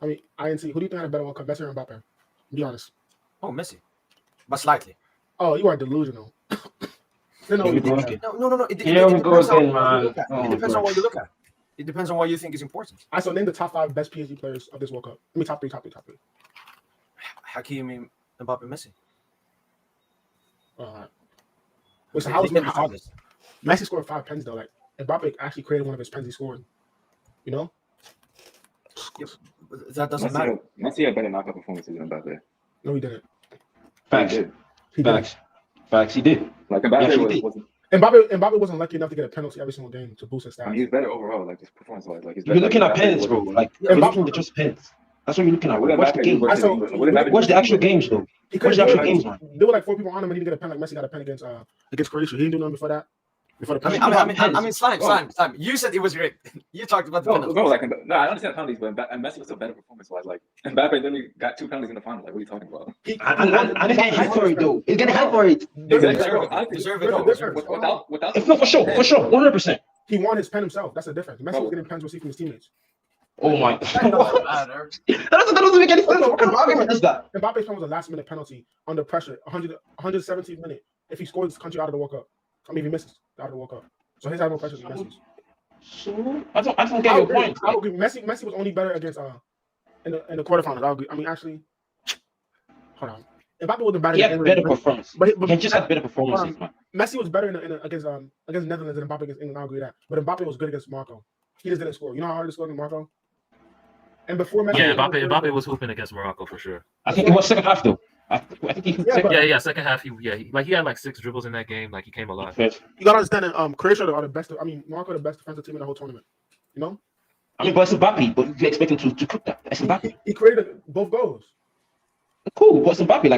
I mean, INT. Who do you think had a better World Cup, Messi or Mbappe? Be honest. Oh, Messi, but slightly. Oh, you are delusional. No. It depends on what you look at. It depends on what you think is important. I so name the top 5 best PSG players of this World Cup. I mean, top three. Hakimi, Mbappe, Messi. So how is Messi scored 5 pens though? Like Mbappe actually created one of his pens he scored. You know? Yeah, that doesn't matter. Messi had better knockout performances than Mbappe. No, he didn't. Facts. Facts. He did. Like Mbappe wasn't. Mbappe wasn't lucky enough to get a penalty every single game to boost his stats. I mean, he's better overall, like just performance-wise. Like you're looking at pens, bro. Like you're looking at just pens. That's what you're looking at. Watch the game. Watch the actual games, though. Watch the actual games, man. There were like 4 people on him, and he didn't get a pen. Like Messi got a pen against Croatia. He didn't do nothing before that. I mean, slime. You said it was great. You talked about the penalties. No, I understand penalties, but Messi was still better performance-wise. Like Mbappe literally got 2 penalties in the final. Like, what are you talking about? And he's getting hyped for it, though. He's getting hyped for it. Deserve it. For sure, 100%. He won his pen himself. That's the difference. Messi was getting pens received from his teammates. Oh my! That doesn't make any sense. Mbappe does that. Mbappe's pen was a last-minute penalty under pressure, 117th minute. If he scores his country out of the World Cup, I mean, if he misses out of the World Cup, so his had more pressure than Messi's. So I don't get your point. I agree. Messi was only better against in the quarterfinals. I agree. I mean, actually, hold on. Mbappe wasn't better. He had better performance. But he just had better performances, man. Messi was better against Netherlands than Mbappe against England. I agree with that. But Mbappe was good against Morocco. He just didn't score. You know how hard it scored against Morocco? And before Messi, Mbappe was hooping against Morocco for sure. I think it was second half though. I think he second half. He had like 6 dribbles in that game. Like he came alive. You gotta understand that Croatia are the best. I mean, Morocco are the best defensive team in the whole tournament. You know. I mean, but it's Mbappe. But you expect him to cook that? It's Mbappe. He created both goals. Cool, but it's Mbappe.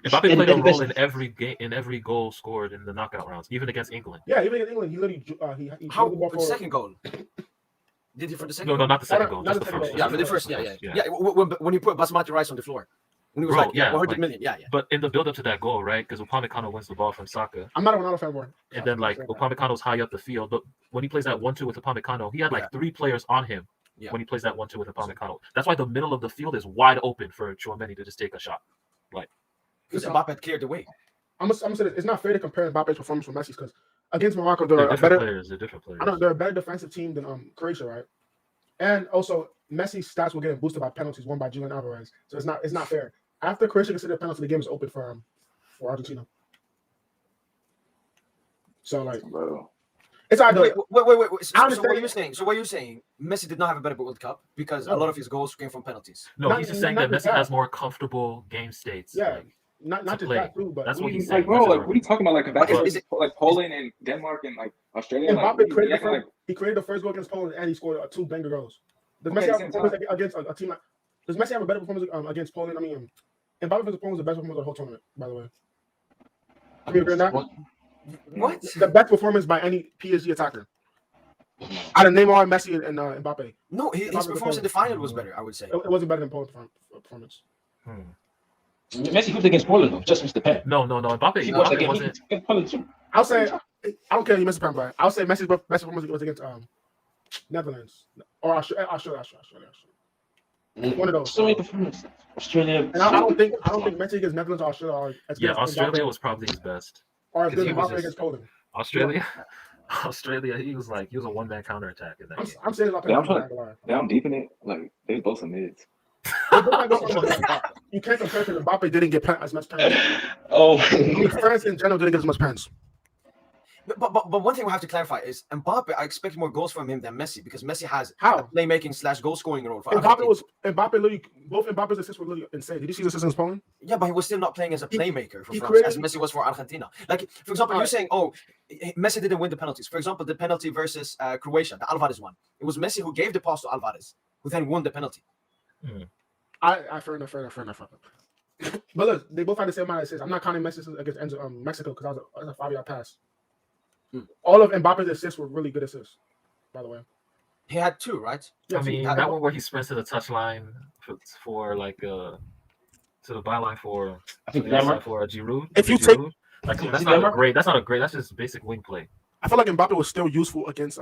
Mbappe played a role in every game, in every goal scored in the knockout rounds, even against England. Yeah, even against England, he literally he how for the second goal. Did he for the second? No, not the second goal. Just the first. Yeah, for the first. Yeah. When he put Basmati Rice on the floor, when he was 100 million. Yeah. But in the build-up to that goal, right? Because Upamecano wins the ball from Saka. I'm not a Ronaldo fan, boy. And then Upamecano's high up the field, but when he plays that 1-2 with Upamecano, he had 3 players on him. When he plays that 1-2 with Upamecano, that's why the middle of the field is wide open for Tchouaméni to just take a shot. Because Mbappe had cleared the way. I'm gonna say this. It's not fair to compare Mbappe's performance with Messi's because against Morocco, they're different players. I know they're a better defensive team than Croatia, right? And also Messi's stats were getting boosted by penalties won by Julian Alvarez. So it's not fair. After Croatia considered a penalty, the game is open for Argentina. So it's all wait. So what you're saying? Messi did not have a better World Cup because a lot of his goals came from penalties. No, he's just saying that Messi has more comfortable game states. Yeah. Not just that too, but that's what he's saying. Bro, what are you talking about? Like Poland and Denmark and Australia. Mbappe he created the first goal against Poland and he scored 2 banger goals. Does Messi have a performance against a team does Messi have a better performance against Poland? I mean, Mbappe's performance was the best performance of the whole tournament, by the way. Can you agree on that? What? The best performance by any PSG attacker. Out of Neymar, Messi, and Mbappe. No, his performance in the final was better, I would say. It wasn't better than Poland's performance. Messi hooped against Poland, though. Just missed the pen. No. Mbappe wasn't. Poland too. I'll say, I don't care if he missed the pen, but I'll say Messi's best performance was against Netherlands or Australia. One of those. So many performances. Australia. And I don't think Messi against Netherlands or Australia are Australia was probably his best. Or as good as Mbappe against Poland. Australia, he was a one-man counterattack in that game. I'm saying I'm deep in it. Like they both some mids. You can't compare to Mbappe didn't get as much pens. France in general didn't get as much pens. But one thing we have to clarify is Mbappe. I expect more goals from him than Messi because Messi has a playmaking / goal scoring role. Mbappe literally both Mbappe's assists were literally insane. Did you see the assists in Poland? Yeah, but he was still not playing as a playmaker for France as Messi was for Argentina. Like for example, you're saying, Messi didn't win the penalties. For example, the penalty versus Croatia, the Alvarez one. It was Messi who gave the pass to Alvarez, who then won the penalty. Fair enough. But look, they both had the same amount of assists. I'm not counting Messi against Mexico because that was a 5-yard pass. All of Mbappe's assists were really good assists, by the way. He had 2, right? Yeah, I mean, that one where he sprints to the touchline for to the byline for Giroud. If you take that's not a great. That's just basic wing play. I feel like Mbappe was still useful against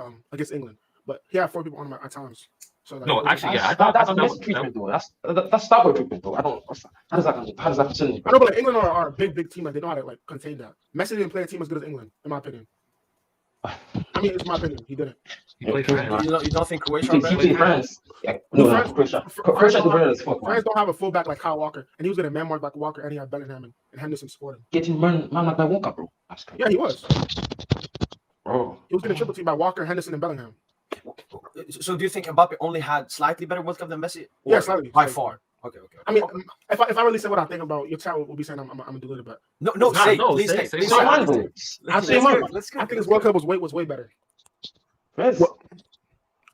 England, but he had 4 people on him at times. So like, No, actually, yeah, I That's thought Messi treatment, though. That's Starboy treatment, though. I don't. How does that concern? I know, but like, England are a big team. Like, they know how to like contain that. Messi didn't play a team as good as England, in my opinion. I mean, it's my opinion. He didn't. He played France. You don't think Croatia? He played France. Yeah. No, Croatia. Croatia is better as fuck. France don't have a fullback like Kyle Walker, and he was getting man-marked by Walker, and he had Bellingham and Henderson supporting. Getting man like by Walker, bro. That's crazy. Yeah, he was. Bro. He was getting triple teamed by Walker, Henderson, and Bellingham. So do you think Mbappe only had slightly better World Cup than Messi? Yeah, slightly. By far. Okay. I mean, if I really say what I think about your child, will be saying I'm deluded, but please say. I think his World Cup was way better.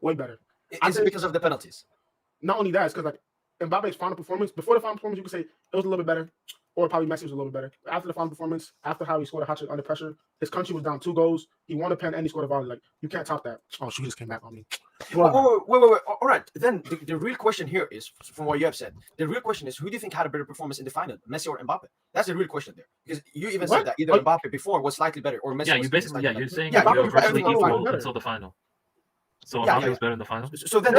Way better. Is it because of the penalties? Not only that, it's because like Mbappe's final performance, before the final performance, you could say it was a little bit better, or probably Messi was a little bit better. After the final performance, after how he scored a hat-trick under pressure, his country was down 2 goals. He won a pen and he scored a volley. Like, you can't top that. Oh, she just came back on me. Wait. All right. Then the real question here is, from what you have said, the real question is, who do you think had a better performance in the final, Messi or Mbappe? That's the real question there. Because you even said that either Mbappe before was slightly better or Messi. Yeah, was you basically, slightly you're saying better. you're virtually equal until the final. So Mbappe was better in the final. So then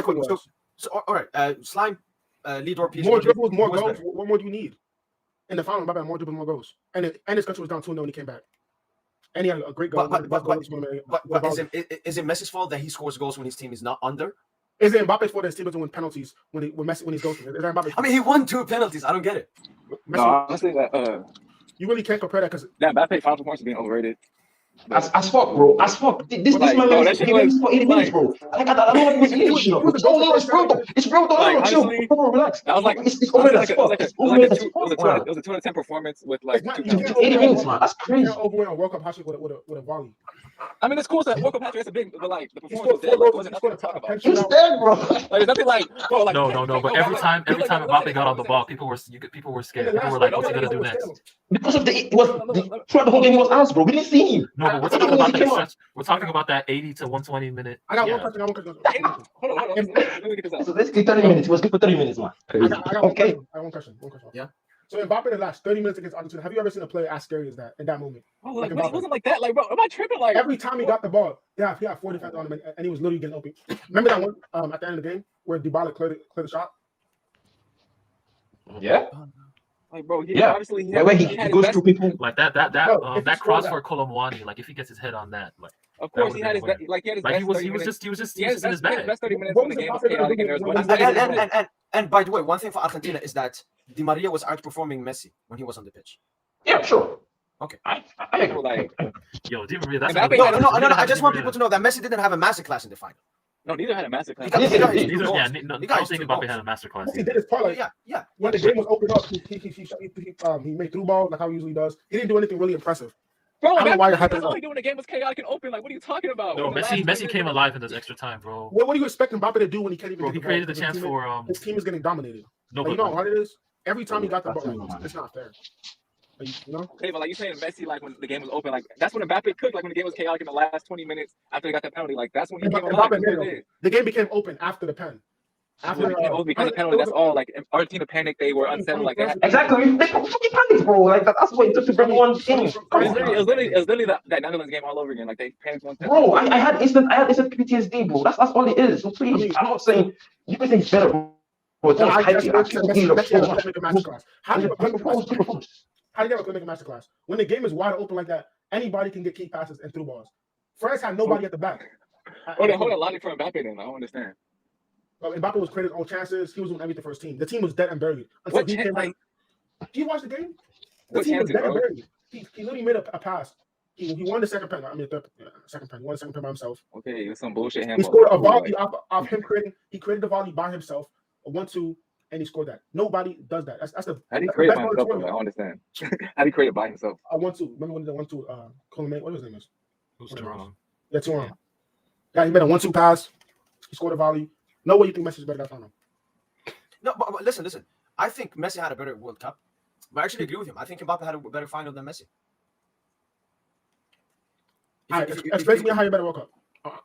so all right, Slime, lead or PSG. More dribbles, more goals. What more do you need? In the final, Mbappe had more dribbles, more goals. And his country was down 2-0 when he came back. And he had a great goal. But is it Messi's fault that he scores goals when his team is not under? Is it Mbappe's fault that his team doesn't win penalties when he's ghosting? Is that Mbappe's fault? I mean, he won 2 penalties. I don't get it. No, honestly, that you really can't compare that because that Mbappe final performance is being overrated. As fuck, bro. As fuck. This man was for 80 minutes, bro. Like, I don't know what he was doing. It's real though. It's real though. Like, Chill. honestly, Bro, relax. That was like It's over as fuck. it was a 2 out of 10 performance with like 80 minutes, man. That's crazy. Overwin a World Cup hat-trick with a volley. I mean, it's cool that World Cup hat-trick is a big, but like the performance was dead. Like, wasn't nothing to talk about. He's dead, bro. Like, there's nothing like, bro, like No. But every time Mbappe got on the ball, people were scared. People were like, "What's he gonna do next?" Because of throughout the whole game he was asked, bro. We didn't see him. No, but we're talking about that. We're talking about that 80 to 120 minute. I got one question. Hold on. Let me get this out. So basically 30 minutes. He was good for 30 minutes, man. I got Okay. one question. Yeah. So Mbappe in the last 30 minutes against Argentina, have you ever seen a player as scary as that in that moment? Oh, like, it wasn't like that. Like, bro, am I tripping? Like, every time he got the ball, he had 40 defenders on him, and he was literally getting open. Remember that one at the end of the game where Dybala cleared the shot? Yeah. Like, bro, obviously he goes through people like that cross for Colomwani. Like if he gets his head on that, like of course he had his best, he was just in his bag. Best 30 minutes when the game was chaotic and there was and by the way, one thing for Argentina is that Di Maria was outperforming Messi when he was on the pitch. Yeah, sure. Okay. I agree. Like, Yo, Di Maria, that's no. I just want people to know that Messi didn't have a masterclass in the final. no, neither had a masterclass. I don't think Mbappe had a masterclass. He did his part. Like, yeah. When the game was opened up, he made through balls like how he usually does. He didn't do anything really impressive. Bro, I don't know why you're that's hyping all up. he doing. The game was chaotic and open. Like, what are you talking about? No, Messi came alive in this extra time, bro. What do you expect Mbappe to do when he can't even? Bro, he created the chance for his team is getting dominated. No, like, you know how hard it is. Every time he got the ball, it's not fair. Like, you know. Okay, but like you saying, Messi, like when the game was open, like that's when Mbappe cooked. Like when the game was chaotic in the last 20 minutes after he got the penalty, like that's when he came alive. The game became open after the pen. After because of penalty, that's all. Like Argentina panicked, they were unsettled. Like exactly, they fucking panicked, bro. Like that's what it took to bring one in. It was literally that Netherlands game all over again. Like they panicked one time. Bro, I had instant PTSD, bro. That's all it is. So please, I'm not saying you can say it's better, bro. How do you ever make a masterclass? When the game is wide open like that, anybody can get key passes and through balls. France had nobody at the back. Hold on, logic for Mbappe then. I don't understand. Mbappe was creating his own chances. He was doing everything for his team. The team was dead and buried. Until he came back. Do you watch the game? The team was dead and buried. He literally made a pass. He won the second pen. I mean, second pen. He won the second pen by himself. Okay, it was some bullshit. He scored a volley off him creating. He created the volley by himself, a 1-2, and he scored that. Nobody does that. That's the. How did he create it by himself? I don't understand. How did he create it by himself? A 1-2. Remember when the 1-2? What was his name? It was Toronto. Yeah, Toronto. Yeah, he made a 1-2 pass. He scored a volley. No way you think Messi's better than that final. No, but listen. I think Messi had a better World Cup. But I actually agree with him. I think Mbappe had a better final than Messi. Explain to me how you better World Cup.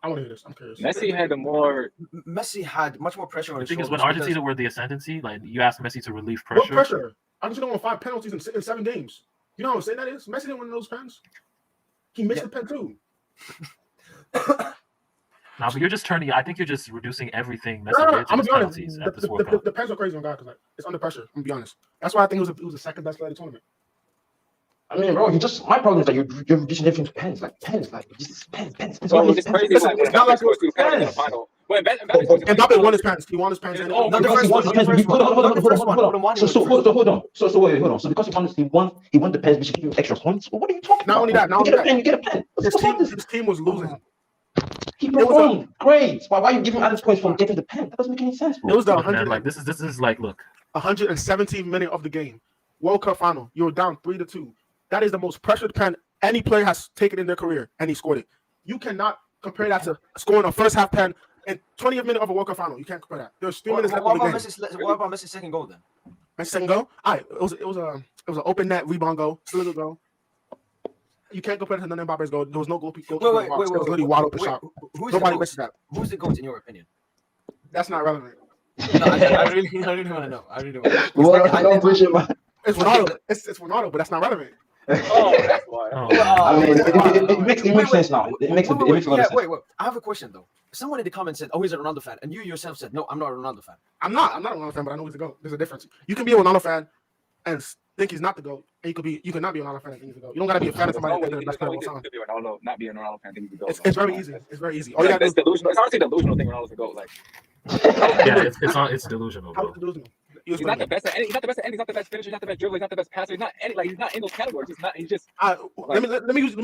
I want to hear this. I'm curious. Messi had much more pressure on his shoulders. The thing is, when Argentina were the ascendancy, like you asked Messi to relieve pressure. What pressure? Argentina won 5 penalties in 7 games. You know what I'm saying that is? Messi didn't win those pens. He missed the pen too. No, but you're just turning. I think you're just reducing everything Messi No, did to I'm gonna his be honest. penalties at this World Cup. The pens are crazy on God because it's under pressure. I'm gonna be honest. That's why I think it was the second best player of the tournament. I mean, bro, my problem is that you're reducing everything to pens, like just pens. Well, it's crazy. Like when Mbappe scores 2 penalties in the final. When Mbappe scores 2 Mbappe won his pens. He won his pens. Oh, Not the because first he won one. the pens. Hold on. So hold on. So wait, hold on. So because he won the pens, we should give him extra points. Well, what are you talking about? Not only that, you get a pen. His team was losing. He performed great. Why are you giving added points for getting the pen? That doesn't make any sense, bro. It was the Look, man, like this is like, look, 117th minute of the game, World Cup final. You were down 3-2. That is the most pressured pen any player has taken in their career, and he scored it. You cannot compare that to scoring a first half pen in 20th minute of a World Cup final. You can't compare that. There's 3 minutes left of the game. What about Messi's second goal then? Messi's second goal? It was an open net rebound goal, still a good goal. You can't compare it to none of Mbappe's goal. There was no goal. Wait. It was literally wide open shot. Nobody misses that. Who's the GOAT in your opinion? That's not relevant. No, I really want to know. I really want to know. It's Ronaldo. It's Ronaldo, but that's not relevant. Oh, that's why. I mean, it makes sense now. It makes a lot of sense. Wait. I have a question though. Someone in the comments said, "Oh, he's a Ronaldo fan," and you yourself said, "No, I'm not a Ronaldo fan." I'm not a Ronaldo fan, but I know he's the GOAT. There's a difference. You can be a Ronaldo fan and think he's not the GOAT, and you cannot be a Ronaldo fan and think he's the GOAT. You don't gotta be a fan of somebody that's the best player of all time. Not be a Ronaldo fan. Think he's the GOAT. It's very easy. It's very easy. It's delusional. It's honestly delusional thing Ronaldo's the GOAT. Like, it's delusional, bro. How delusional? he's not the best at any. He's not the best at any. He's not the best finisher. He's not the best dribbler. He's not the best passer. He's not any. Like he's not in those categories. He's not. He's just. Let me use